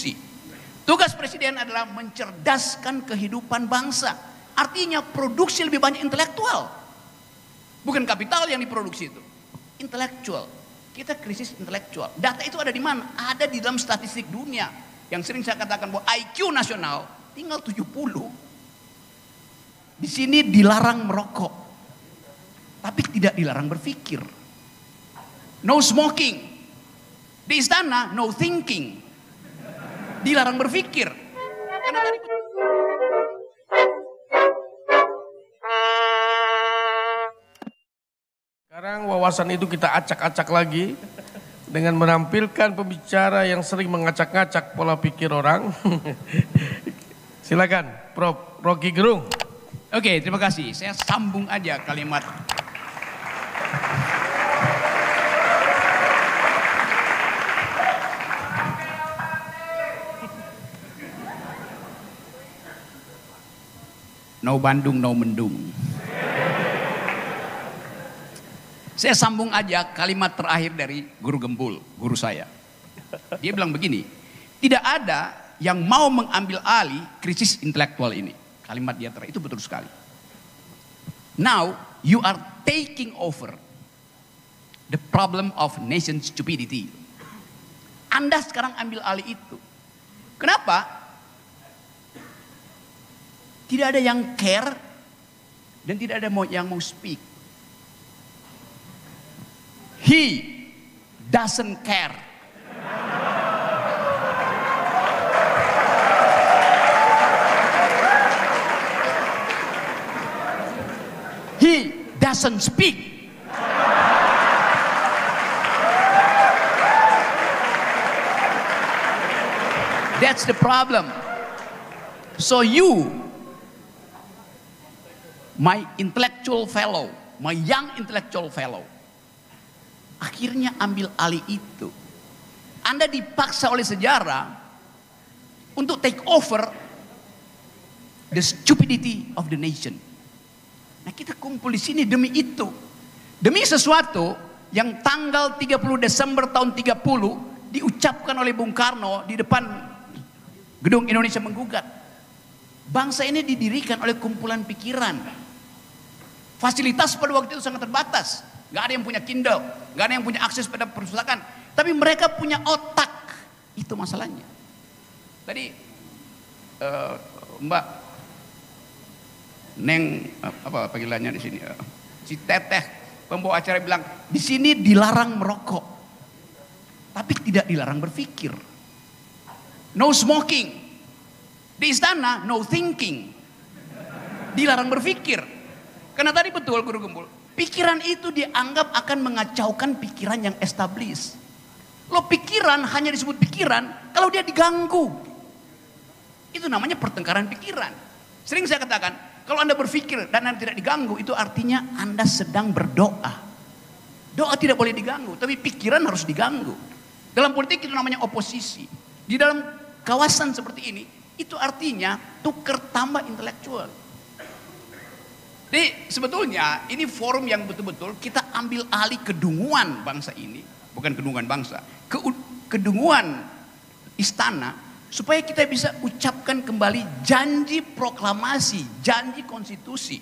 konstitusi. Tugas presiden adalah mencerdaskan kehidupan bangsa. Artinya produksi lebih banyak intelektual. Bukan kapital yang diproduksi itu. Intelektual. Kita krisis intelektual. Data itu ada di mana? Ada di dalam statistik dunia. Yang sering saya katakan bahwa IQ nasional tinggal 70. Di sini dilarang merokok. Tapi tidak dilarang berpikir. No smoking. Di istana no thinking. Dilarang berpikir. Karena tadi sekarang wawasan itu kita acak-acak lagi dengan menampilkan pembicara yang sering mengacak-ngacak pola pikir orang. Silakan, Prof. Rocky Gerung. Oke, terima kasih. Saya sambung aja kalimat. No Bandung, no mendung. Saya sambung aja kalimat terakhir dari Guru Gembul, guru saya. Dia bilang begini, tidak ada yang mau mengambil alih krisis intelektual ini. Kalimat dia terakhir itu betul sekali. Now you are taking over the problem of nation stupidity. Anda sekarang ambil alih itu. Kenapa? Tidak ada yang care dan tidak ada yang mau speak. He doesn't care. He doesn't speak. That's the problem. So you, my intellectual fellow, my young intellectual fellow, akhirnya ambil alih itu. Anda dipaksa oleh sejarah untuk take over the stupidity of the nation. Nah, kita kumpul di sini demi itu. Demi sesuatu yang tanggal 30 Desember tahun 30 diucapkan oleh Bung Karno di depan Gedung Indonesia Menggugat. Bangsa ini didirikan oleh kumpulan pikiran. Fasilitas pada waktu itu sangat terbatas. Gak ada yang punya Kindle, gak ada yang punya akses pada perpustakaan. Tapi mereka punya otak. Itu masalahnya. Tadi Mbak Neng apa panggilannya di sini? Si Teteh pembawa acara bilang di sini dilarang merokok, tapi tidak dilarang berpikir. No smoking. Di istana no thinking. Dilarang berpikir. Karena tadi betul Guru Gembul. Pikiran itu dianggap akan mengacaukan pikiran yang established. Lo pikiran hanya disebut pikiran kalau dia diganggu. Itu namanya pertengkaran pikiran. Sering saya katakan, kalau Anda berpikir dan Anda tidak diganggu, itu artinya Anda sedang berdoa. Doa tidak boleh diganggu, tapi pikiran harus diganggu. Dalam politik itu namanya oposisi. Di dalam kawasan seperti ini, itu artinya tuker tambah intelektual. Jadi sebetulnya ini forum yang betul-betul kita ambil alih kedunguan bangsa ini. Bukan kedunguan bangsa. Kedunguan istana. Supaya kita bisa ucapkan kembali janji proklamasi, janji konstitusi.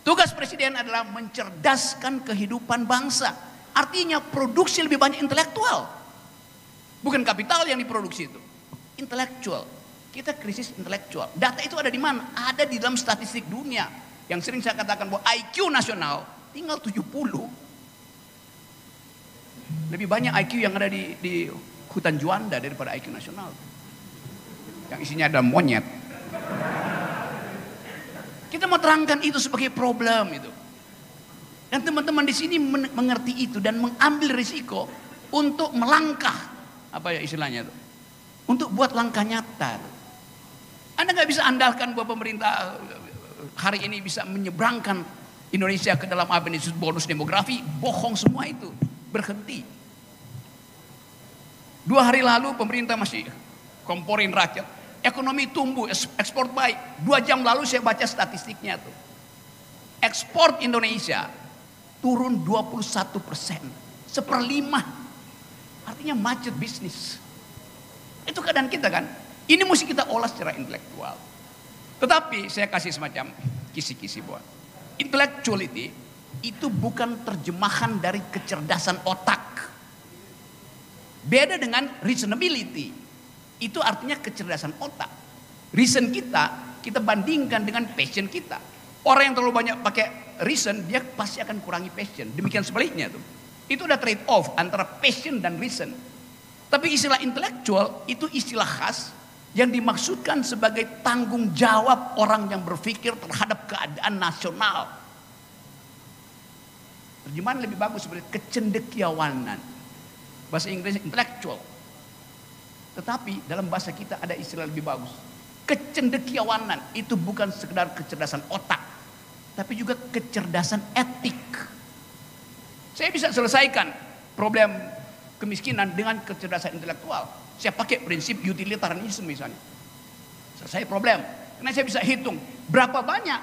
Tugas presiden adalah mencerdaskan kehidupan bangsa. Artinya produksi lebih banyak intelektual. Bukan kapital yang diproduksi itu. Intelektual. Kita krisis intelektual. Data itu ada di mana? Ada di dalam statistik dunia. Yang sering saya katakan bahwa IQ nasional tinggal 70. Lebih banyak IQ yang ada di hutan Juanda daripada IQ nasional. Yang isinya ada monyet. Kita mau terangkan itu sebagai problem itu. Dan teman-teman di sini mengerti itu dan mengambil risiko untuk melangkah. Apa ya istilahnya itu? Untuk buat langkah nyata. Anda nggak bisa andalkan bahwa pemerintah hari ini bisa menyeberangkan Indonesia ke dalam apa yang disebut bonus demografi. Bohong semua itu. Berhenti. 2 hari lalu pemerintah masih komporin rakyat. Ekonomi tumbuh, ekspor baik. 2 jam lalu saya baca statistiknya tuh. Ekspor Indonesia turun 21%. 1/5. Artinya macet bisnis. Itu keadaan kita kan. Ini mesti kita olah secara intelektual. Tetapi saya kasih semacam kisi-kisi buat. Intellectuality itu bukan terjemahan dari kecerdasan otak. Beda dengan reasonability. Itu artinya kecerdasan otak. Reason kita bandingkan dengan passion kita. Orang yang terlalu banyak pakai reason, dia pasti akan kurangi passion. Demikian sebaliknya tuh. Itu udah trade off antara passion dan reason. Tapi istilah intelektual itu istilah khas yang dimaksudkan sebagai tanggung jawab orang yang berpikir terhadap keadaan nasional. Terjemahan lebih bagus seperti kecendekiawanan. Bahasa Inggris intellectual. Tetapi dalam bahasa kita ada istilah lebih bagus. Kecendekiawanan itu bukan sekedar kecerdasan otak, tapi juga kecerdasan etik. Saya bisa selesaikan problem kemiskinan dengan kecerdasan intelektual. Saya pakai prinsip utilitarianisme misalnya. Selesai problem. Karena saya bisa hitung berapa banyak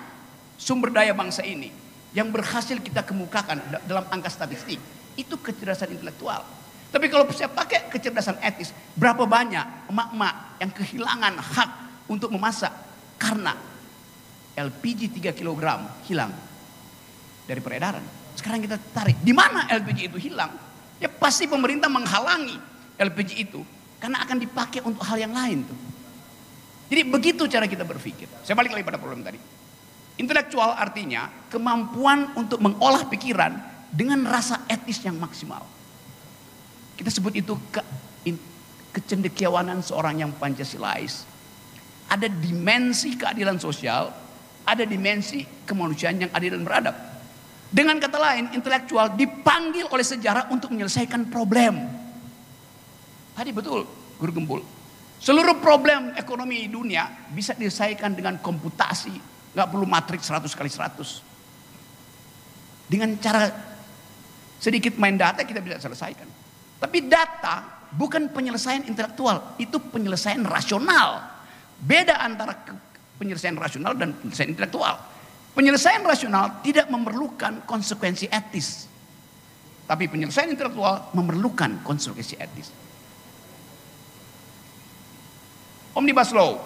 sumber daya bangsa ini yang berhasil kita kemukakan dalam angka statistik. Itu kecerdasan intelektual. Tapi kalau saya pakai kecerdasan etis, berapa banyak emak-emak yang kehilangan hak untuk memasak karena LPG 3 kg hilang dari peredaran. Sekarang kita tarik, di mana LPG itu hilang? Ya pasti pemerintah menghalangi LPG itu karena akan dipakai untuk hal yang lain tuh. Jadi begitu cara kita berpikir. Saya balik lagi pada problem tadi. Intelektual artinya kemampuan untuk mengolah pikiran dengan rasa etis yang maksimal. Kita sebut itu kecendekiawanan seorang yang Pancasilais. Ada dimensi keadilan sosial, ada dimensi kemanusiaan yang adil dan beradab. Dengan kata lain, intelektual dipanggil oleh sejarah untuk menyelesaikan problem. Tadi betul, Guru Gembul. Seluruh problem ekonomi dunia bisa diselesaikan dengan komputasi. Nggak perlu matriks 100 kali 100. Dengan cara sedikit main data kita bisa selesaikan. Tapi data bukan penyelesaian intelektual, itu penyelesaian rasional. Beda antara penyelesaian rasional dan penyelesaian intelektual. Penyelesaian rasional tidak memerlukan konsekuensi etis. Tapi penyelesaian intelektual memerlukan konsekuensi etis. Omnibus Law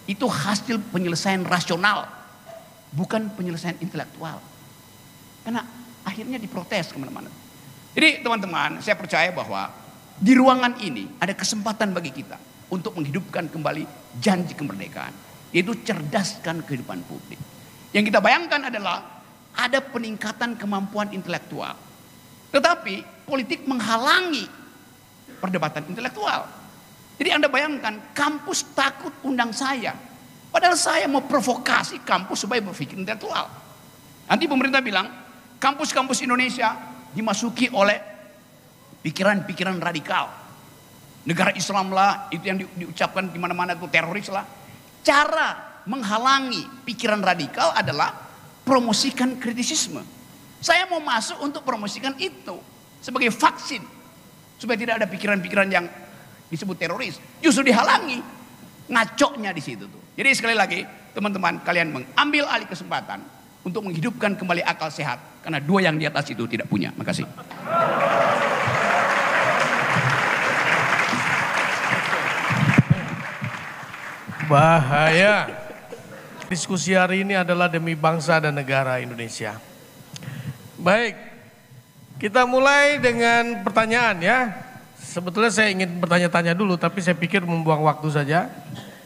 itu hasil penyelesaian rasional, bukan penyelesaian intelektual. Karena akhirnya diprotes kemana-mana. Jadi teman-teman, saya percaya bahwa di ruangan ini ada kesempatan bagi kita untuk menghidupkan kembali janji kemerdekaan, yaitu cerdaskan kehidupan publik. Yang kita bayangkan adalah ada peningkatan kemampuan intelektual. Tetapi politik menghalangi perdebatan intelektual. Jadi Anda bayangkan kampus takut undang saya. Padahal saya mau provokasi kampus supaya berpikir intelektual. Nanti pemerintah bilang kampus-kampus Indonesia dimasuki oleh pikiran-pikiran radikal. Negara Islam lah, itu yang diucapkan di mana-mana itu teroris lah. Cara menghalangi pikiran radikal adalah promosikan kritisisme. Saya mau masuk untuk promosikan itu sebagai vaksin supaya tidak ada pikiran-pikiran yang disebut teroris. Justru dihalangi, ngacoknya di situ tuh. Jadi sekali lagi teman-teman, kalian mengambil alih kesempatan untuk menghidupkan kembali akal sehat karena dua yang di atas itu tidak punya. Makasih. Bahaya. Diskusi hari ini adalah demi bangsa dan negara Indonesia. Baik, kita mulai dengan pertanyaan ya. Sebetulnya saya ingin bertanya-tanya dulu, tapi saya pikir membuang waktu saja.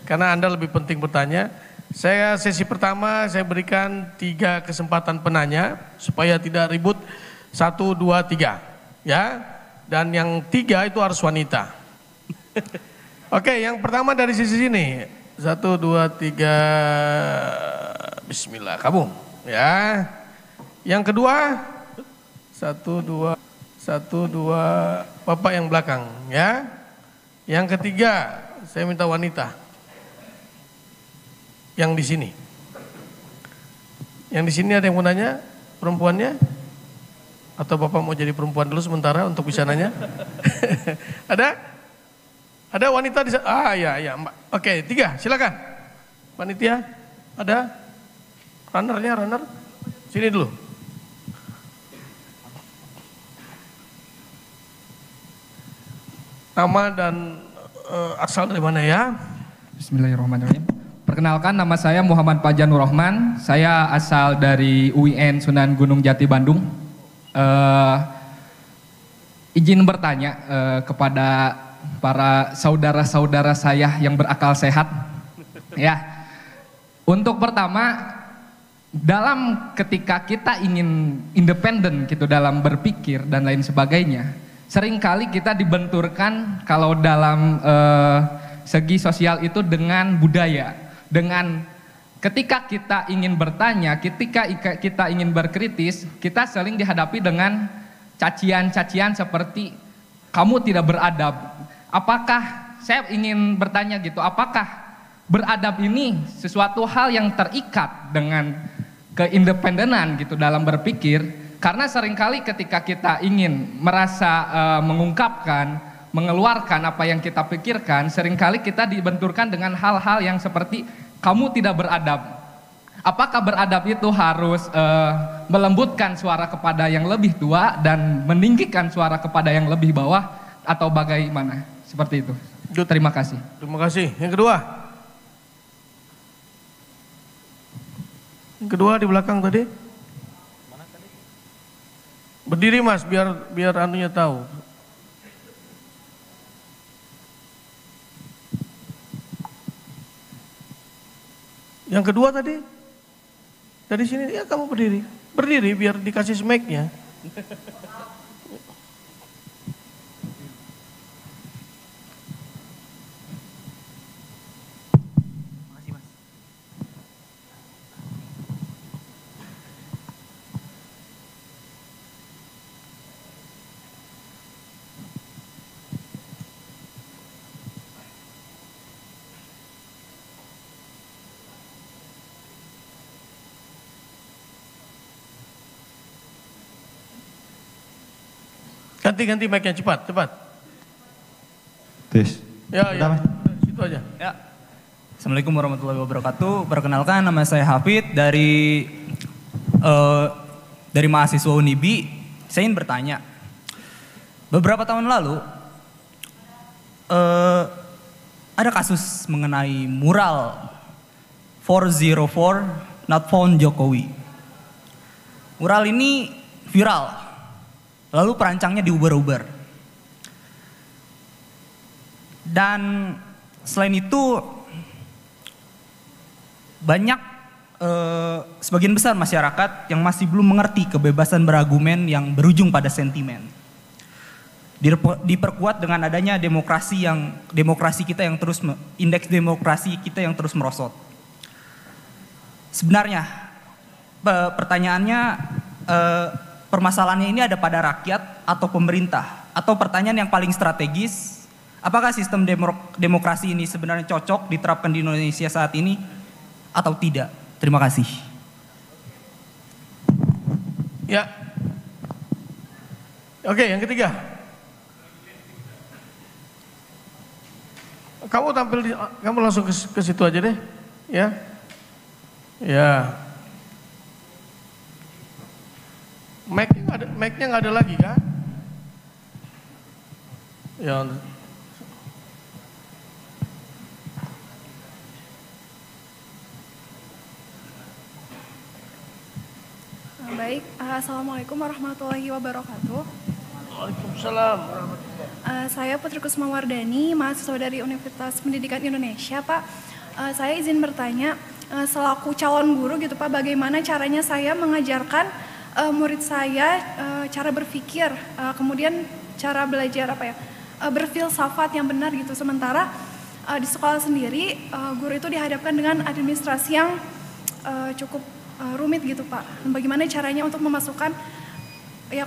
Karena Anda lebih penting bertanya. Sesi pertama saya berikan 3 kesempatan penanya, supaya tidak ribut. 1, 2, 3. Ya, dan yang 3 itu harus wanita. Oke, yang pertama dari sisi sini. 1, 2, 3, bismillah, kamu ya. Yang kedua, 1, 2, Bapak yang belakang ya. Yang ketiga, saya minta wanita. Yang di sini. Yang di sini ada yang mau nanya, perempuannya? Atau Bapak mau jadi perempuan dulu sementara untuk bisa nanya? Ada? Ada wanita di sana? Ah ya, Mbak. Oke, 3, silakan. Panitia, ada? Runner. Sini dulu. Nama dan asal dari mana ya? Bismillahirrahmanirrahim. Perkenalkan, nama saya Muhammad Fajanur Rahman. Saya asal dari UIN Sunan Gunung Jati Bandung. Izin bertanya kepada para saudara-saudara saya yang berakal sehat. Ya, untuk pertama, dalam ketika kita ingin independen gitu dalam berpikir dan lain sebagainya, seringkali kita dibenturkan kalau dalam segi sosial itu dengan budaya, dengan ketika kita ingin bertanya, ketika kita ingin berkritis, kita sering dihadapi dengan cacian-cacian seperti kamu tidak beradab. Apakah, saya ingin bertanya gitu, apakah beradab ini sesuatu hal yang terikat dengan keindependenan gitu dalam berpikir? Karena seringkali ketika kita ingin merasa mengungkapkan, mengeluarkan apa yang kita pikirkan, seringkali kita dibenturkan dengan hal-hal yang seperti kamu tidak beradab. Apakah beradab itu harus melembutkan suara kepada yang lebih tua dan meninggikan suara kepada yang lebih bawah, atau bagaimana? Seperti itu. Terima kasih. Terima kasih. Yang kedua. Yang kedua di belakang tadi. Berdiri Mas, biar anunya tahu. Yang kedua tadi. Dari sini ya kamu berdiri. Berdiri biar dikasih mic-nya. Ganti mic-nya cepat. Tes. Ya, situ aja. Ya. Assalamualaikum warahmatullahi wabarakatuh. Perkenalkan, nama saya Hafid dari mahasiswa Unibi. Saya ingin bertanya, beberapa tahun lalu ada kasus mengenai mural 404 Not Found Jokowi. Mural ini viral. Lalu perancangnya diuber-uber. Dan selain itu banyak sebagian besar masyarakat yang masih belum mengerti kebebasan berargumen yang berujung pada sentimen. Diperkuat dengan adanya demokrasi kita yang terus indeks demokrasi kita yang terus merosot. Sebenarnya pertanyaannya, permasalahannya ini ada pada rakyat atau pemerintah? Atau pertanyaan yang paling strategis, apakah sistem demokrasi ini sebenarnya cocok diterapkan di Indonesia saat ini atau tidak? Terima kasih. Ya. Oke, yang ketiga. Kamu langsung ke situ aja deh, ya. Ya. Mic-nya nggak ada lagi kan? Ya. Baik, Assalamualaikum warahmatullahi wabarakatuh. Waalaikumsalam. Saya Putri Kusma Wardani, mahasiswa dari Universitas Pendidikan Indonesia, Pak. Saya izin bertanya, selaku calon guru gitu Pak, bagaimana caranya saya mengajarkan murid saya cara berpikir, kemudian cara belajar berfilsafat yang benar gitu. Sementara di sekolah sendiri guru itu dihadapkan dengan administrasi yang cukup rumit gitu Pak. Bagaimana caranya untuk memasukkan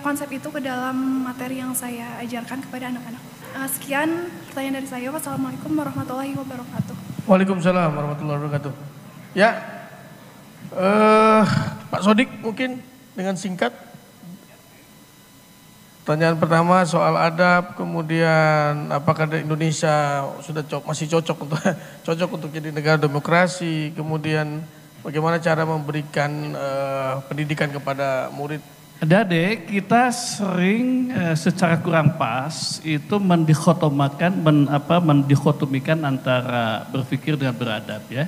konsep itu ke dalam materi yang saya ajarkan kepada anak-anak. Sekian pertanyaan dari saya. Wassalamualaikum warahmatullahi wabarakatuh. Waalaikumsalam warahmatullahi wabarakatuh. Ya, Pak Sodik mungkin dengan singkat. Pertanyaan pertama soal adab, kemudian apakah Indonesia sudah masih cocok untuk jadi negara demokrasi, kemudian bagaimana cara memberikan pendidikan kepada murid Adik-adik, kita sering secara kurang pas itu mendikotomikan antara berpikir dengan beradab ya.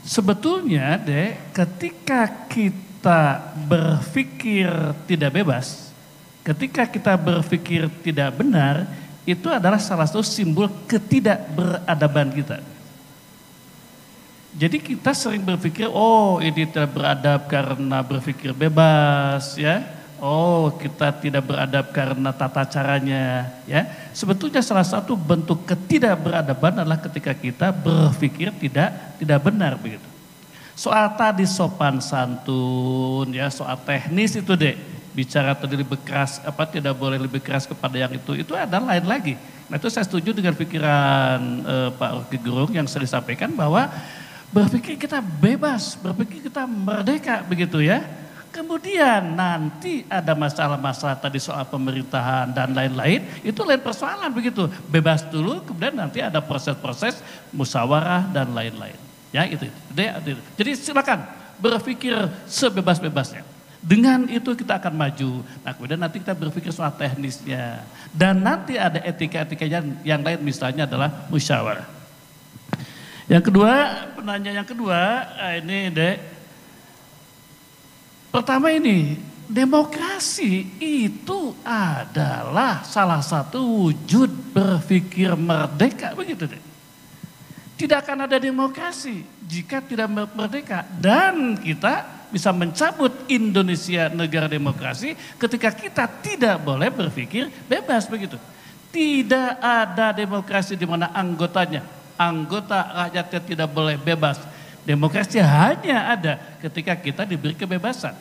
Sebetulnya dek, ketika kita berpikir tidak bebas, ketika kita berpikir tidak benar, itu adalah salah satu simbol ketidakberadaban kita. Jadi kita sering berpikir, oh ini tidak beradab karena berpikir bebas ya. Oh kita tidak beradab karena tata caranya ya. Sebetulnya salah satu bentuk ketidakberadaban adalah ketika kita berpikir tidak benar begitu. Soal tadi sopan santun ya, soal teknis itu deh. Bicara tadi lebih keras, tidak boleh lebih keras kepada yang itu ada lain lagi. Nah itu saya setuju dengan pikiran Pak Rocky Gerung yang sering disampaikan bahwa berpikir kita bebas, berpikir kita merdeka begitu ya. Kemudian nanti ada masalah-masalah tadi soal pemerintahan dan lain-lain, itu lain persoalan begitu. Bebas dulu, kemudian nanti ada proses-proses musyawarah dan lain-lain. Ya itu. Jadi silakan berpikir sebebas-bebasnya. Dengan itu kita akan maju. Nah kemudian nanti kita berpikir soal teknisnya. Dan nanti ada etika-etika yang lain misalnya adalah musyawarah. Yang kedua, penanya yang kedua, ini dek. Pertama ini, demokrasi itu adalah salah satu wujud berpikir merdeka, begitu dek. Tidak akan ada demokrasi jika tidak merdeka. Dan kita bisa mencabut Indonesia negara demokrasi ketika kita tidak boleh berpikir bebas, begitu. Tidak ada demokrasi di mana anggota rakyatnya tidak boleh bebas. Demokrasi hanya ada ketika kita diberi kebebasan.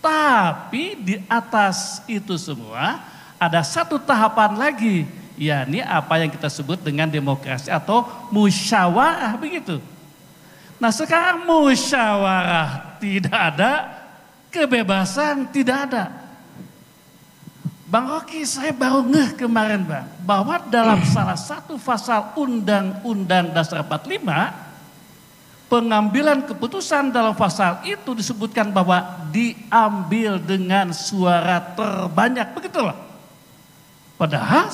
Tapi di atas itu semua ada satu tahapan lagi, yakni apa yang kita sebut dengan demokrasi atau musyawarah begitu. Nah sekarang musyawarah tidak ada, kebebasan tidak ada. Bang Rocky, saya baru ngeh kemarin Bang, bahwa dalam salah satu pasal Undang-Undang Dasar 45, pengambilan keputusan dalam pasal itu disebutkan bahwa diambil dengan suara terbanyak, begitulah. Padahal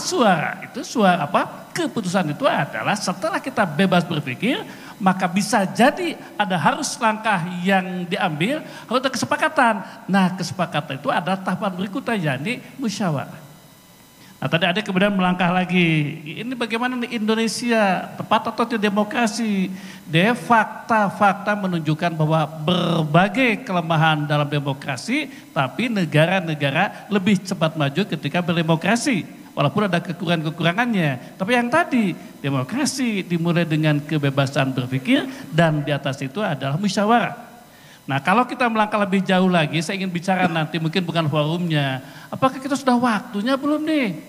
keputusan itu adalah setelah kita bebas berpikir, maka bisa jadi harus langkah yang diambil, harus ada kesepakatan. Nah kesepakatan itu adalah tahapan berikutnya, yakni musyawarah. Nah tadi ada kemudian melangkah lagi, ini bagaimana nih Indonesia, tepat atau tidak demokrasi? Fakta-fakta menunjukkan bahwa berbagai kelemahan dalam demokrasi, tapi negara-negara lebih cepat maju ketika berdemokrasi. Walaupun ada kekurangan-kekurangannya. Tapi yang tadi, demokrasi dimulai dengan kebebasan berpikir dan di atas itu adalah musyawarah. Nah kalau kita melangkah lebih jauh lagi, saya ingin bicara nanti, mungkin bukan forumnya. Apakah kita sudah waktunya belum nih?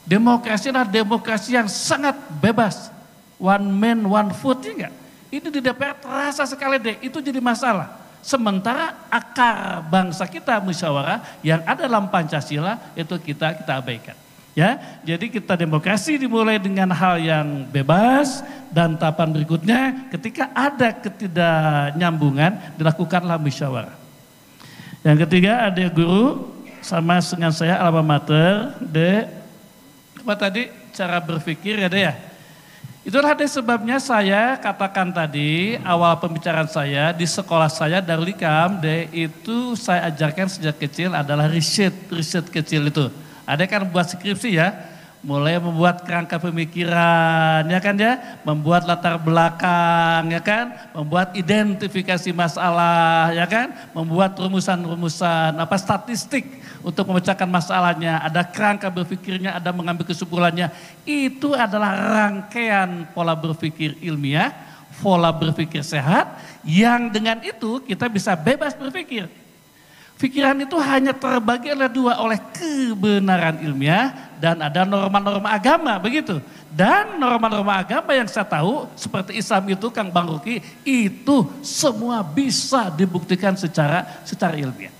Demokrasi adalah demokrasi yang sangat bebas. One man, one vote, ya enggak? Ini di DPR terasa sekali deh, itu jadi masalah. Sementara akar bangsa kita musyawarah yang ada dalam Pancasila itu kita abaikan. Ya, jadi kita demokrasi dimulai dengan hal yang bebas dan tahapan berikutnya ketika ada ketidaknyambungan dilakukanlah musyawarah. Yang ketiga ada guru sama dengan saya alma mater apa tadi cara berpikir ya. Itulah sebabnya saya katakan tadi awal pembicaraan saya di sekolah saya Darul Ikam itu saya ajarkan sejak kecil adalah riset kecil itu. Ada kan buat skripsi ya, mulai membuat kerangka pemikiran ya kan ya, membuat latar belakang ya kan, membuat identifikasi masalah ya kan, membuat rumusan-rumusan statistik untuk memecahkan masalahnya, ada kerangka berpikirnya, ada mengambil kesimpulannya. Itu adalah rangkaian pola berpikir ilmiah, pola berpikir sehat yang dengan itu kita bisa bebas berpikir. Pikiran itu hanya terbagi oleh dua, oleh kebenaran ilmiah dan ada norma-norma agama begitu. Dan norma-norma agama yang saya tahu seperti Islam itu Kang Bang Rocky itu semua bisa dibuktikan secara ilmiah.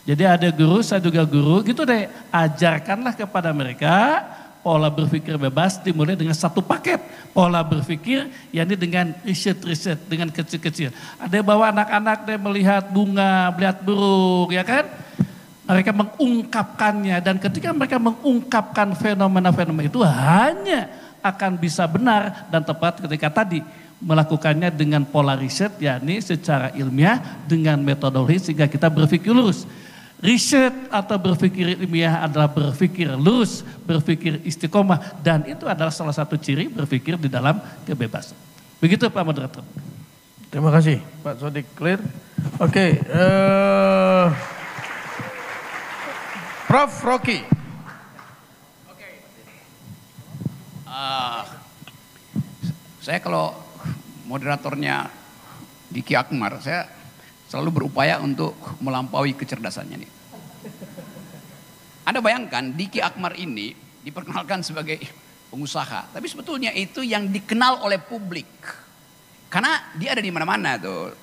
Jadi ada guru, saya juga guru gitu deh, ajarkanlah kepada mereka pola berpikir bebas dimulai dengan satu paket pola berpikir, yakni dengan riset dengan kecil-kecil. Ada yang bawa anak-anak deh melihat bunga, melihat burung ya kan. Mereka mengungkapkannya, dan ketika mereka mengungkapkan fenomena-fenomena itu hanya akan bisa benar dan tepat ketika tadi melakukannya dengan pola riset, yakni secara ilmiah dengan metodologi sehingga kita berpikir lurus. Riset atau berpikir ilmiah adalah berpikir lurus, berpikir istiqomah, dan itu adalah salah satu ciri berpikir di dalam kebebasan. Begitu Pak Moderator. Terima kasih Pak Sodik, clear. Oke, Prof. Rocky. Saya kalau moderatornya Diki Akmar, saya selalu berupaya untuk melampaui kecerdasannya nih. Anda bayangkan Diki Akmar ini diperkenalkan sebagai pengusaha, tapi sebetulnya itu yang dikenal oleh publik. Karena dia ada di mana-mana tuh.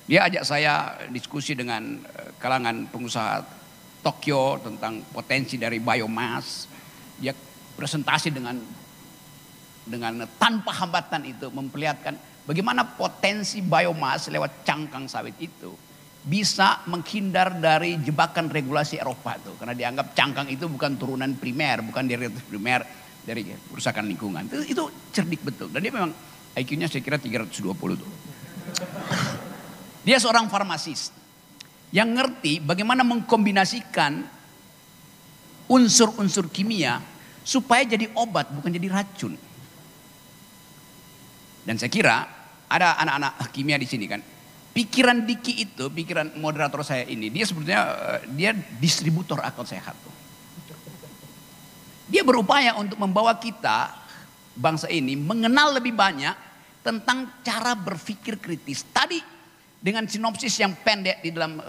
Dia ajak saya diskusi dengan kalangan pengusaha Tokyo tentang potensi dari biomass. Dia presentasi dengan tanpa hambatan itu memperlihatkan bagaimana potensi biomass lewat cangkang sawit itu bisa menghindar dari jebakan regulasi Eropa tuh, karena dianggap cangkang itu bukan turunan primer, bukan derivatif primer dari kerusakan lingkungan. Itu cerdik betul, dan dia memang IQ-nya saya kira 320 tuh. Dia seorang farmasis yang ngerti bagaimana mengkombinasikan unsur-unsur kimia supaya jadi obat bukan jadi racun. Dan saya kira ada anak-anak kimia di sini kan. Pikiran Diki itu, pikiran moderator saya ini, dia sebetulnya dia distributor akal sehat. Dia berupaya untuk membawa kita, bangsa ini, mengenal lebih banyak tentang cara berpikir kritis. Tadi dengan sinopsis yang pendek di dalam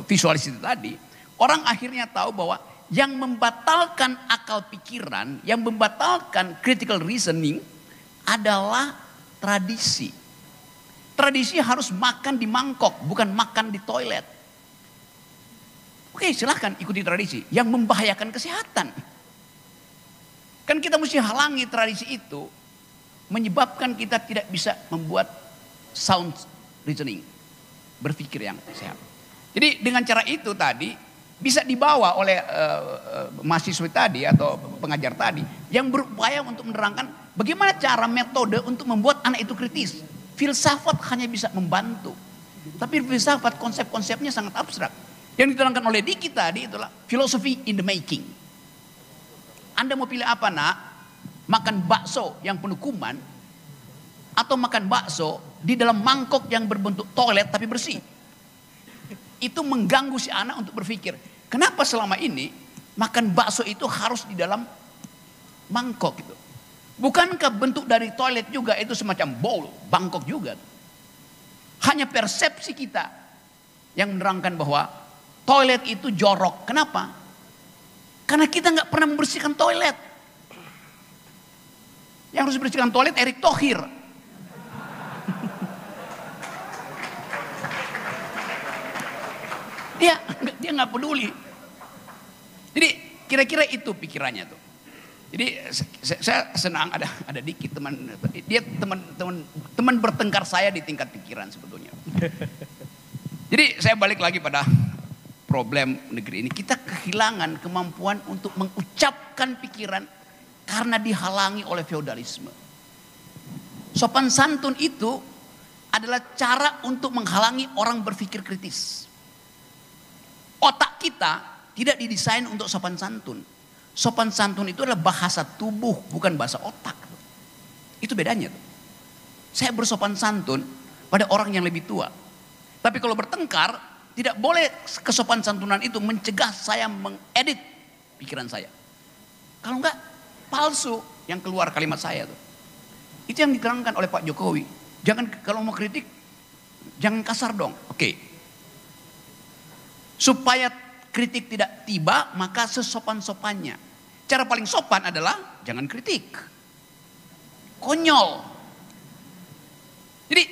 visualis itu tadi, orang akhirnya tahu bahwa yang membatalkan akal pikiran, yang membatalkan critical reasoning adalah tradisi. Tradisi harus makan di mangkok, bukan makan di toilet. Oke, silahkan ikuti tradisi yang membahayakan kesehatan. Kan kita mesti halangi tradisi itu, menyebabkan kita tidak bisa membuat sound reasoning, berpikir yang sehat. Jadi dengan cara itu tadi, bisa dibawa oleh mahasiswa tadi atau pengajar tadi yang berupaya untuk menerangkan bagaimana cara metode untuk membuat anak itu kritis. Filsafat hanya bisa membantu, tapi filsafat konsep-konsepnya sangat abstrak. Yang diterangkan oleh Diki tadi itulah philosophy in the making. Anda mau pilih apa nak? Makan bakso yang penuh kuman atau makan bakso di dalam mangkok yang berbentuk toilet tapi bersih? Itu mengganggu si anak untuk berpikir, kenapa selama ini makan bakso itu harus di dalam mangkok gitu? Bukankah bentuk dari toilet juga itu semacam bowl, bangkok juga? Hanya persepsi kita yang menerangkan bahwa toilet itu jorok. Kenapa? Karena kita nggak pernah membersihkan toilet. Yang harus bersihkan toilet Erick Thohir. Dia nggak peduli. Jadi kira-kira itu pikirannya tuh. Jadi saya senang ada Diki teman bertengkar saya di tingkat pikiran sebetulnya. Jadi saya balik lagi pada problem negeri ini. Kita kehilangan kemampuan untuk mengucapkan pikiran karena dihalangi oleh feodalisme. Sopan santun itu adalah cara untuk menghalangi orang berpikir kritis. Otak kita tidak didesain untuk sopan santun. Sopan santun itu adalah bahasa tubuh, bukan bahasa otak. Itu bedanya. Saya bersopan santun pada orang yang lebih tua. Tapi kalau bertengkar, tidak boleh kesopan santunan itu mencegah saya mengedit pikiran saya. Kalau enggak, palsu yang keluar kalimat saya tuh. Itu yang diterangkan oleh Pak Jokowi. Jangan, kalau mau kritik, jangan kasar dong. Oke. Supaya kritik tidak tiba, maka sesopan-sopannya. Cara paling sopan adalah jangan kritik. Konyol. Jadi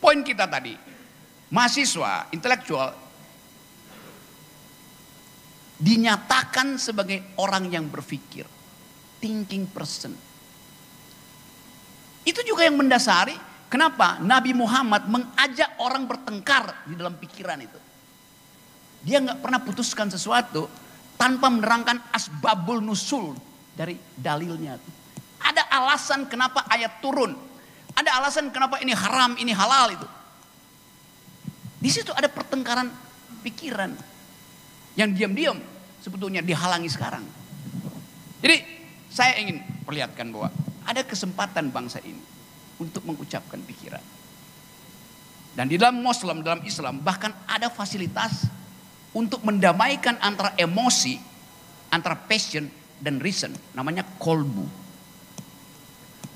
poin kita tadi, mahasiswa, intelektual dinyatakan sebagai orang yang berpikir, thinking person. Itu juga yang mendasari kenapa Nabi Muhammad mengajak orang bertengkar di dalam pikiran itu. Dia nggak pernah putuskan sesuatu tanpa menerangkan asbabul nusul dari dalilnya. Ada alasan kenapa ayat turun. Ada alasan kenapa ini haram, ini halal itu. Di situ ada pertengkaran pikiran yang diam-diam sebetulnya dihalangi sekarang. Jadi saya ingin perlihatkan bahwa ada kesempatan bangsa ini untuk mengucapkan pikiran. Dan di dalam Muslim, dalam Islam bahkan ada fasilitas untuk mendamaikan antara emosi, antara passion dan reason. Namanya kolbu.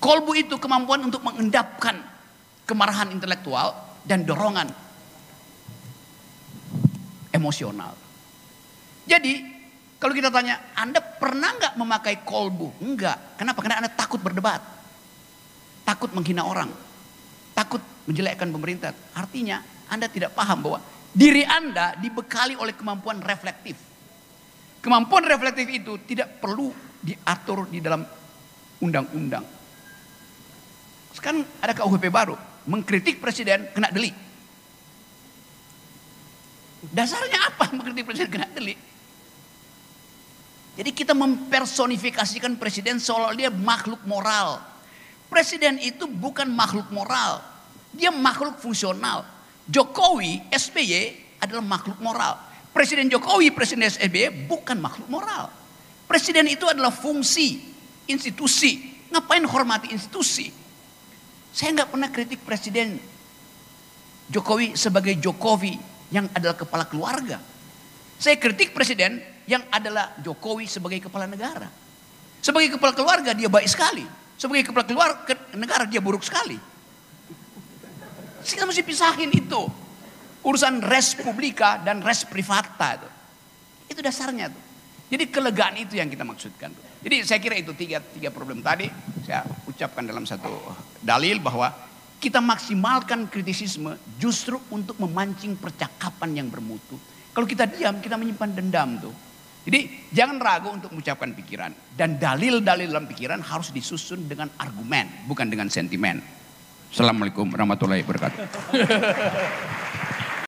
Kolbu itu kemampuan untuk mengendapkan kemarahan intelektual dan dorongan emosional. Jadi kalau kita tanya, Anda pernah nggak memakai kolbu? Enggak. Kenapa? Karena Anda takut berdebat. Takut menghina orang. Takut menjelekkan pemerintah. Artinya Anda tidak paham bahwa diri Anda dibekali oleh kemampuan reflektif. Kemampuan reflektif itu tidak perlu diatur di dalam undang-undang. Sekarang ada KUHP baru. Mengkritik presiden kena delik. Dasarnya apa mengkritik presiden kena delik? Jadi kita mempersonifikasikan presiden seolah dia makhluk moral. Presiden itu bukan makhluk moral. Dia makhluk fungsional. Jokowi, SBY adalah makhluk moral. Presiden Jokowi, Presiden SBY bukan makhluk moral. Presiden itu adalah fungsi, institusi. Ngapain hormati institusi? Saya nggak pernah kritik Presiden Jokowi sebagai Jokowi yang adalah kepala keluarga. Saya kritik Presiden yang adalah Jokowi sebagai kepala negara. Sebagai kepala keluarga dia baik sekali. Sebagai kepala negara dia buruk sekali. Kita mesti pisahin itu. Urusan res publica dan res privata itu. Itu dasarnya tuh. Jadi kelegaan itu yang kita maksudkan tuh. Jadi saya kira itu tiga problem tadi saya ucapkan dalam satu dalil bahwa kita maksimalkan kritisisme justru untuk memancing percakapan yang bermutu. Kalau kita diam, kita menyimpan dendam tuh. Jadi jangan ragu untuk mengucapkan pikiran. Dan dalil-dalil dalam pikiran harus disusun dengan argumen, bukan dengan sentimen. Assalamualaikum warahmatullahi wabarakatuh.